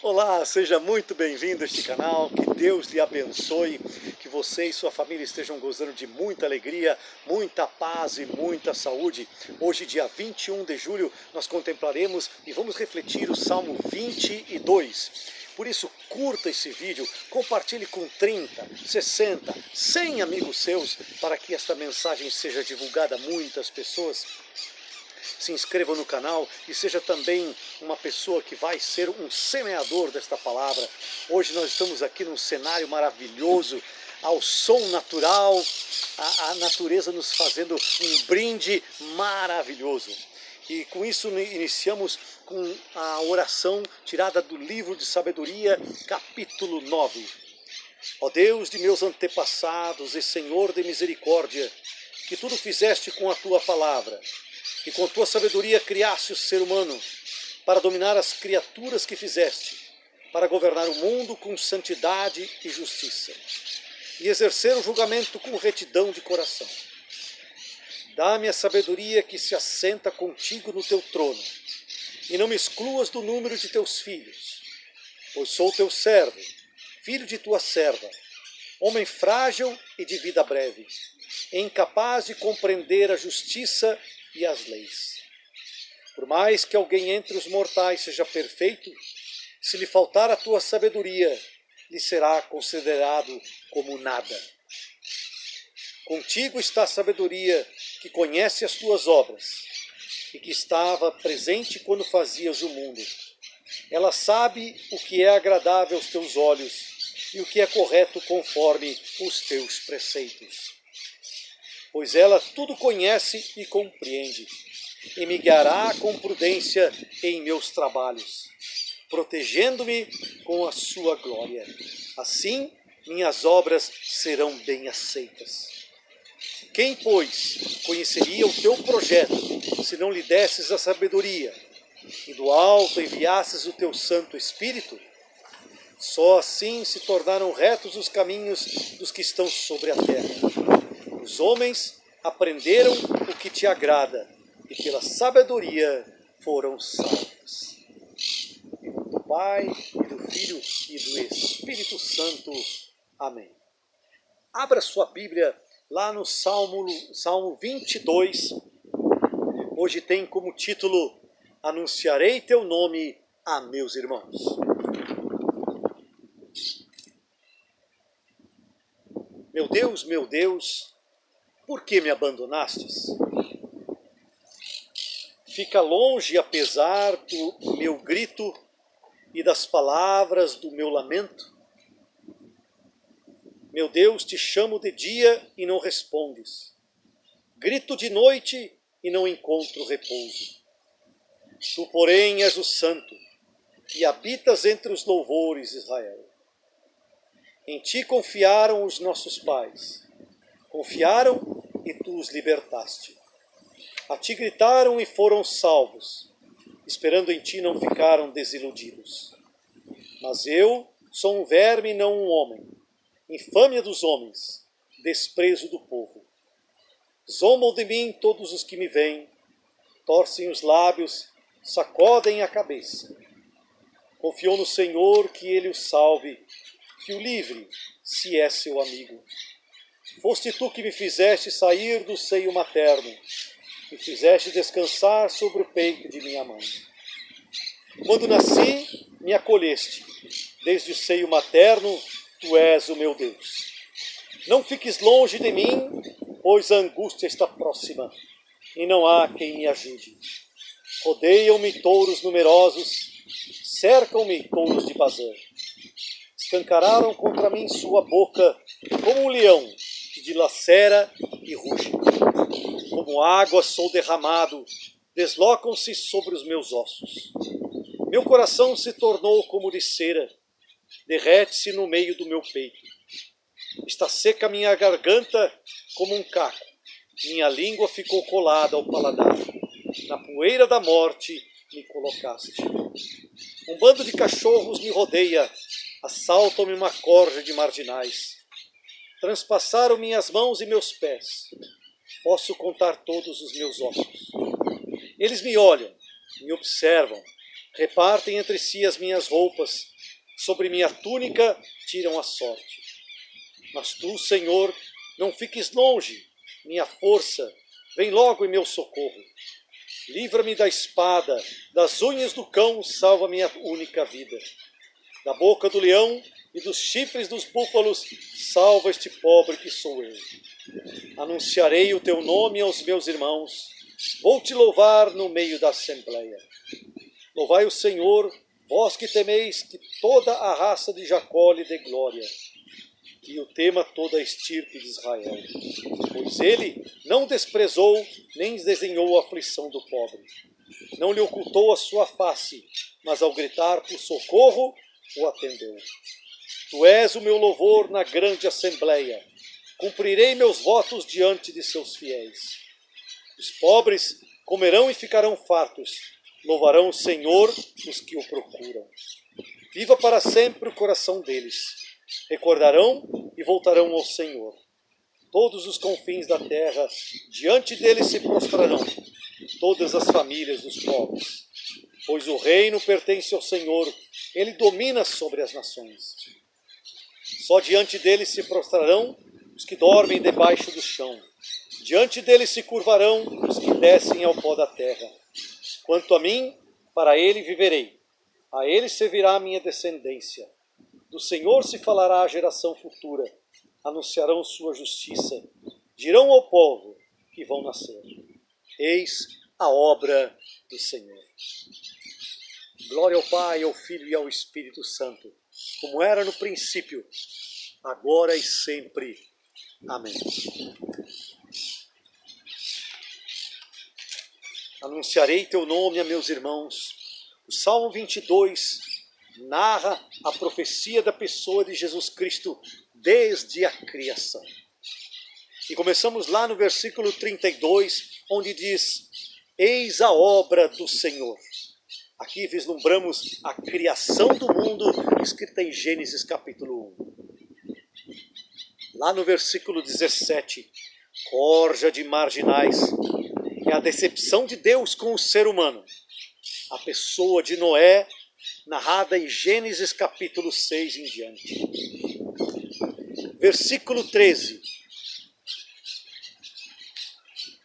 Olá, seja muito bem-vindo a este canal, que Deus lhe abençoe, que você e sua família estejam gozando de muita alegria, muita paz e muita saúde. Hoje, dia 21 de julho, nós contemplaremos e vamos refletir o Salmo 22. Por isso, curta esse vídeo, compartilhe com 30, 60, 100 amigos seus, para que esta mensagem seja divulgada a muitas pessoas. Se inscreva no canal e seja também uma pessoa que vai ser um semeador desta palavra. Hoje nós estamos aqui num cenário maravilhoso, ao som natural, a natureza nos fazendo um brinde maravilhoso. E com isso iniciamos com a oração tirada do livro de Sabedoria, capítulo 9. Ó Deus de meus antepassados e Senhor de misericórdia, que tudo fizeste com a tua palavra, e com tua sabedoria criaste o ser humano, para dominar as criaturas que fizeste, para governar o mundo com santidade e justiça, e exercer o julgamento com retidão de coração. Dá-me a sabedoria que se assenta contigo no teu trono, e não me excluas do número de teus filhos, pois sou teu servo, filho de tua serva, homem frágil e de vida breve, incapaz de compreender a justiça e as leis. Por mais que alguém entre os mortais seja perfeito, se lhe faltar a tua sabedoria, lhe será considerado como nada. Contigo está a sabedoria que conhece as tuas obras e que estava presente quando fazias o mundo. Ela sabe o que é agradável aos teus olhos e o que é correto conforme os teus preceitos. Pois ela tudo conhece e compreende, e me guiará com prudência em meus trabalhos, protegendo-me com a sua glória. Assim, minhas obras serão bem aceitas. Quem, pois, conheceria o teu projeto, se não lhe desses a sabedoria, e do alto enviasses o teu Santo Espírito? Só assim se tornaram retos os caminhos dos que estão sobre a terra. Os homens aprenderam o que te agrada, e pela sabedoria foram salvos. Em nome do Pai, e do Filho, e do Espírito Santo. Amém. Abra sua Bíblia lá no Salmo 22. Hoje tem como título: Anunciarei teu nome a meus irmãos. meu Deus, por que me abandonastes? Fica longe apesar do meu grito e das palavras do meu lamento? Meu Deus, te chamo de dia e não respondes. Grito de noite e não encontro repouso. Tu, porém, és o Santo e habitas entre os louvores, Israel. Em ti confiaram os nossos pais. Confiaram e tu os libertaste. A ti gritaram e foram salvos. Esperando em ti não ficaram desiludidos. Mas eu sou um verme e não um homem. Infâmia dos homens, desprezo do povo. Zombam de mim todos os que me veem. Torcem os lábios, sacodem a cabeça. Confiou no Senhor que ele o salve, que o livre, se é seu amigo. Foste tu que me fizeste sair do seio materno, me fizeste descansar sobre o peito de minha mãe. Quando nasci, me acolheste, desde o seio materno, tu és o meu Deus. Não fiques longe de mim, pois a angústia está próxima, e não há quem me ajude. Rodeiam-me touros numerosos, cercam-me touros de Bazã. Escancararam contra mim sua boca, como um leão que dilacera e ruge. Como água sou derramado, deslocam-se sobre os meus ossos. Meu coração se tornou como de cera, derrete-se no meio do meu peito. Está seca minha garganta como um caco, minha língua ficou colada ao paladar. Na poeira da morte me colocaste. Um bando de cachorros me rodeia, assaltam-me uma corja de marginais. Transpassaram minhas mãos e meus pés. Posso contar todos os meus ossos. Eles me olham, me observam, repartem entre si as minhas roupas, sobre minha túnica tiram a sorte. Mas tu, Senhor, não fiques longe, minha força, vem logo em meu socorro. Livra-me da espada, das unhas do cão, salva minha única vida. Da boca do leão e dos chifres dos búfalos, salva este pobre que sou eu. Anunciarei o teu nome aos meus irmãos, vou te louvar no meio da assembleia. Louvai o Senhor, vós que temeis que toda a raça de Jacó lhe dê glória, que o tema toda a estirpe de Israel. Pois ele não desprezou, nem desdenhou a aflição do pobre. Não lhe ocultou a sua face, mas ao gritar por socorro, o atendeu. Tu és o meu louvor na grande assembleia. Cumprirei meus votos diante de seus fiéis. Os pobres comerão e ficarão fartos. Louvarão o Senhor os que o procuram. Viva para sempre o coração deles. Recordarão e voltarão ao Senhor. Todos os confins da terra diante dele se prostrarão, todas as famílias dos povos. Pois o reino pertence ao Senhor, ele domina sobre as nações. Só diante dele se prostrarão os que dormem debaixo do chão. Diante dele se curvarão os que descem ao pó da terra. Quanto a mim, para ele viverei. A ele servirá a minha descendência. Do Senhor se falará à geração futura. Anunciarão sua justiça. Dirão ao povo que vão nascer. Eis a obra do Senhor. Glória ao Pai, ao Filho e ao Espírito Santo, como era no princípio, agora e sempre. Amém. Anunciarei teu nome a meus irmãos. O Salmo 22 narra a profecia da pessoa de Jesus Cristo desde a criação. E começamos lá no versículo 32, onde diz: eis a obra do Senhor. Aqui vislumbramos a criação do mundo, escrita em Gênesis capítulo 1. Lá no versículo 17, corja de marginais, é a decepção de Deus com o ser humano. A pessoa de Noé, narrada em Gênesis capítulo 6 em diante. Versículo 13.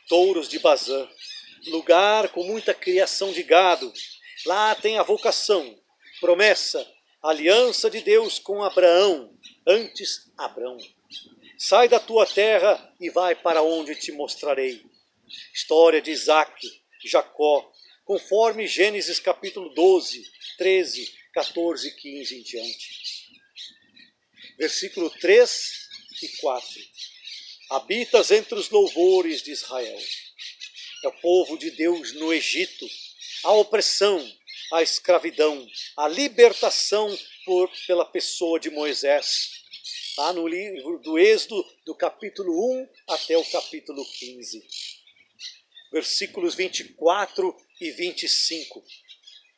Touros de Bazã, lugar com muita criação de gado. Lá tem a vocação, promessa, aliança de Deus com Abraão, antes Abrão. Sai da tua terra e vai para onde te mostrarei. História de Isaac, Jacó, conforme Gênesis capítulo 12, 13, 14 e 15 em diante. Versículo 3 e 4. Habitas entre os louvores de Israel. É o povo de Deus no Egito. A opressão, a escravidão, a libertação pela pessoa de Moisés. Está no livro do Êxodo, do capítulo 1 até o capítulo 15. Versículos 24 e 25.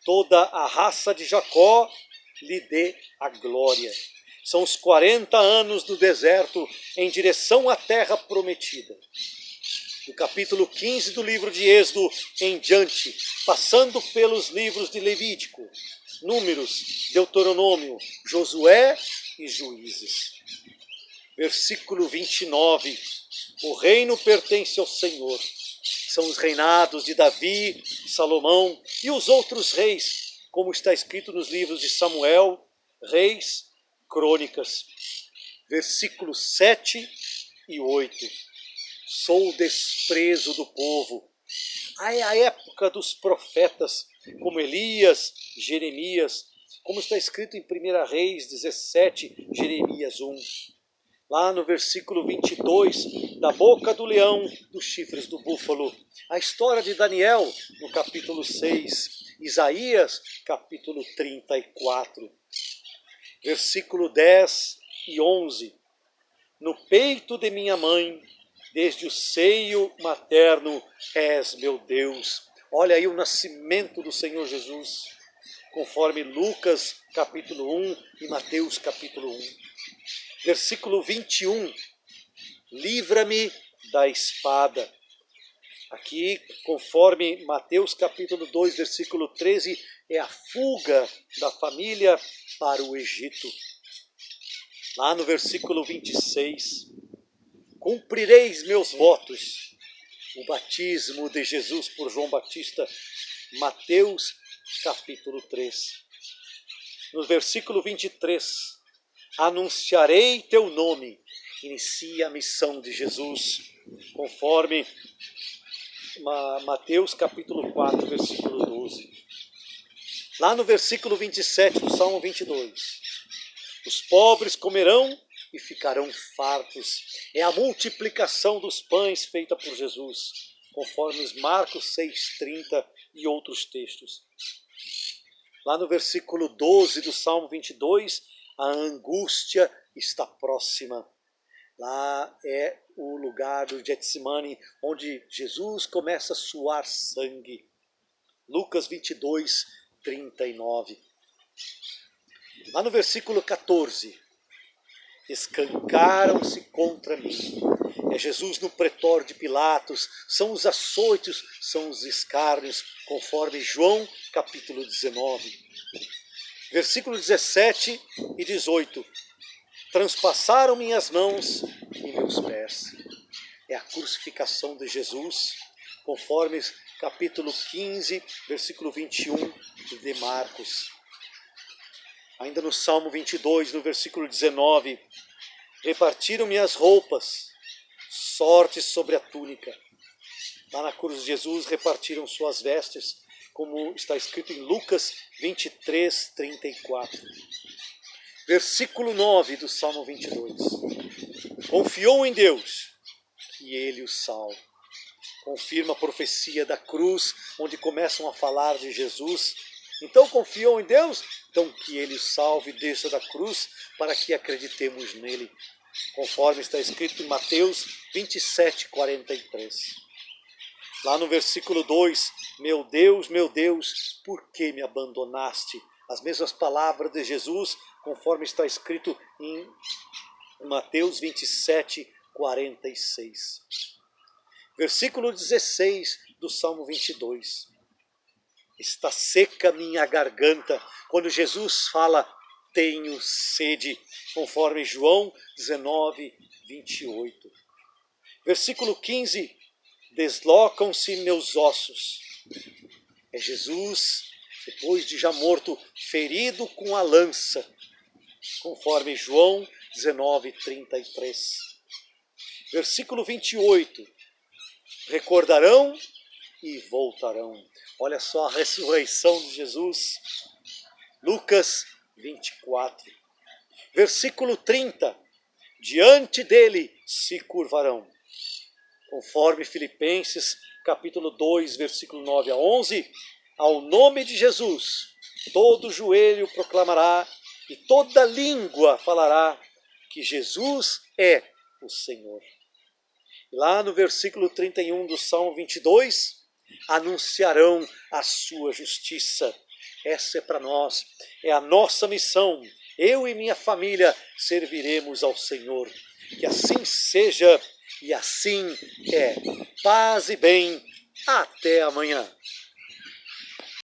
Toda a raça de Jacó lhe dê a glória. São os 40 anos do deserto em direção à terra prometida. Do capítulo 15 do livro de Êxodo em diante, passando pelos livros de Levítico, Números, Deuteronômio, Josué e Juízes. Versículo 29. O reino pertence ao Senhor. São os reinados de Davi, Salomão e os outros reis, como está escrito nos livros de Samuel, Reis, Crônicas. Versículos 7 e 8. Sou o desprezo do povo. É a época dos profetas, como Elias, Jeremias, como está escrito em 1 Reis 17, Jeremias 1. Lá no versículo 22, da boca do leão, dos chifres do búfalo. A história de Daniel, no capítulo 6. Isaías, capítulo 34. Versículo 10 e 11. No peito de minha mãe, desde o seio materno, és meu Deus. Olha aí o nascimento do Senhor Jesus, conforme Lucas capítulo 1 e Mateus capítulo 1. Versículo 21. Livra-me da espada. Aqui, conforme Mateus capítulo 2, versículo 13 é a fuga da família para o Egito. Lá no versículo 26, cumprireis meus votos. O batismo de Jesus por João Batista, Mateus capítulo 3. No versículo 23, anunciarei teu nome. Inicia a missão de Jesus, conforme Mateus capítulo 4, versículo 12. Lá no versículo 27 do Salmo 22, os pobres comerão e ficarão fartos. É a multiplicação dos pães feita por Jesus, conforme os Marcos 6,30 e outros textos. Lá no versículo 12 do Salmo 22, a angústia está próxima. Lá é o lugar do Getsemane, onde Jesus começa a suar sangue. Lucas 22, 39. Lá no versículo 14, escancaram-se contra mim. É Jesus no pretório de Pilatos, são os açoites, são os escárnios, conforme João capítulo 19. Versículo 17 e 18. Transpassaram minhas mãos e meus pés. É a crucificação de Jesus, conforme capítulo 15, versículo 21 de Marcos. Ainda no Salmo 22, no versículo 19, repartiram-me as roupas, sortes sobre a túnica. Lá na cruz de Jesus repartiram suas vestes, como está escrito em Lucas 23, 34. Versículo 9 do Salmo 22. Confiou em Deus, que ele o salve. Confirma a profecia da cruz, onde começam a falar de Jesus. Então confiou em Deus, então que ele o salve, desça da cruz, para que acreditemos nele. Conforme está escrito em Mateus 27, 43. Lá no versículo 2, meu Deus, por que me abandonaste? As mesmas palavras de Jesus, conforme está escrito em Mateus 27, 46. Versículo 16 do Salmo 22. Está seca minha garganta, quando Jesus fala, tenho sede, conforme João 19, 28. Versículo 15, deslocam-se meus ossos. É Jesus, depois de já morto, ferido com a lança, conforme João 19, 33. Versículo 28, recordarão e voltarão. Olha só a ressurreição de Jesus. Lucas 24. Versículo 30. Diante dele se curvarão. Conforme Filipenses capítulo 2, versículo 9 a 11. Ao nome de Jesus, todo joelho proclamará e toda língua falará que Jesus é o Senhor. Lá no versículo 31 do Salmo 22, anunciarão a sua justiça. Essa é para nós, é a nossa missão. Eu e minha família serviremos ao Senhor. Que assim seja e assim é. Paz e bem. Até amanhã.